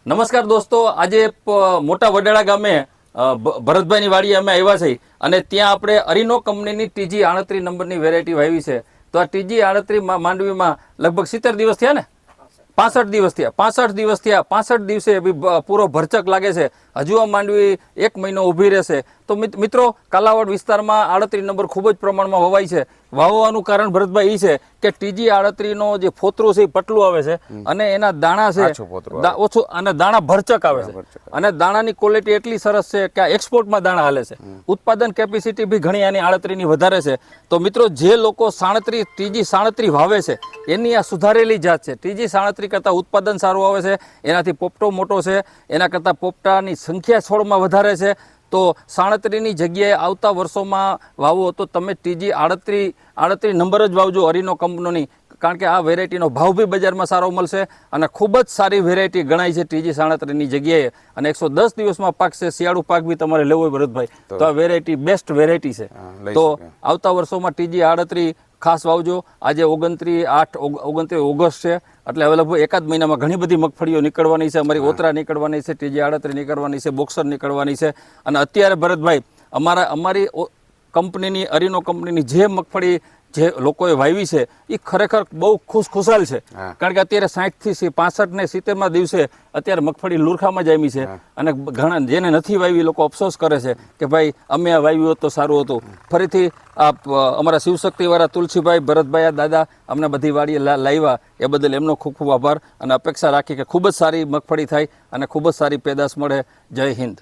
નમસ્કાર દોસ્તો, આજે મોટા વડાળા ગામે ભરતભાઈની વાડીએ અમે આવ્યા છીએ અને ત્યાં આપણે અરીનો કંપનીની TG 38 નંબરની વેરાયટી વાવી છે. તો આ TG 38 માંડવીમાં લગભગ 70 દિવસ થયા ને, 65 દિવસ થયા. 65 દિવસે પૂરો ભરચક લાગે છે. હજુ આ માંડવી 1 મહિનો ઊભી રહેશે. તો મિત્રો, કાલાવાડ વિસ્તારમાં 38 નંબર ખૂબ જ પ્રમાણમાં વવાય છે. વાવવાનું કારણ ભરતભાઈ એ છે કે TG 38 નો જે ફોતરું છે એ પટલું આવે છે અને એના દાણા છે ઓછું અને દાણા ભરચક આવે છે અને દાણાની ક્વોલિટી એટલી સરસ છે કે આ એક્સપોર્ટમાં દાણા હાલે છે. ઉત્પાદન કેપેસિટી બી ઘણી આની 38 ની વધારે છે. તો મિત્રો, જે લોકો TG 37 વાવે છે એની આ સુધારેલી જાત છે. TG 37 કરતાં ઉત્પાદન સારું આવે છે, એનાથી પોપટો મોટો છે, એના કરતાં પોપટાની સંખ્યા છોડમાં વધારે છે. તો 37ની જગ્યાએ આવતા વર્ષોમાં વાવો તો તમે TG 38 નંબર જ વાવજો અરીનો કંપનીની, કારણ કે આ વેરાયટીનો ભાવ બી બજારમાં સારો મળશે અને ખૂબ જ સારી વેરાયટી ગણાય છે TG 37ની જગ્યાએ. અને 110 દિવસમાં પાકશે. શિયાળુ પાક બી તમારે લેવો હોય ભરતભાઈ તો આ વેરાયટી બેસ્ટ વેરાયટી છે. તો આવતા વર્ષોમાં TG 38 ખાસ વાવજો. આજે 29 ઓગસ્ટ છે, એટલે હવે લગભગ એકાદ મહિનામાં ઘણી બધી મગફળીઓ નીકળવાની છે. અમારી ઓતરા નીકળવાની છે, TG 38 નીકળવાની છે, બોક્સર નીકળવાની છે. અને અત્યારે ભરતભાઈ, અમારી કંપનીની અરીનો કંપનીની જે મગફળી જે લોકોએ વાવી છે એ ખરેખર બહુ ખુશાલ છે. કારણ કે અત્યારે 60 થી 65 ને 70 દિવસે અત્યારે મગફળી લુરખામાં જામી છે અને ઘણા જેને નથી વાવી લોકો અફસોસ કરે છે કે ભાઈ અમે આ વાવ્યું હોત તો સારું હતું. ફરીથી અમારા શિવશક્તિવાળા તુલસીભાઈ, ભરતભાઈ, દાદા અમને બધી વાડીએ લાવ્યા એ બદલ એમનો ખૂબ ખૂબ આભાર અને અપેક્ષા રાખી કે ખૂબ જ સારી મગફળી થાય અને ખૂબ જ સારી પેદાશ મળે. જય હિન્દ.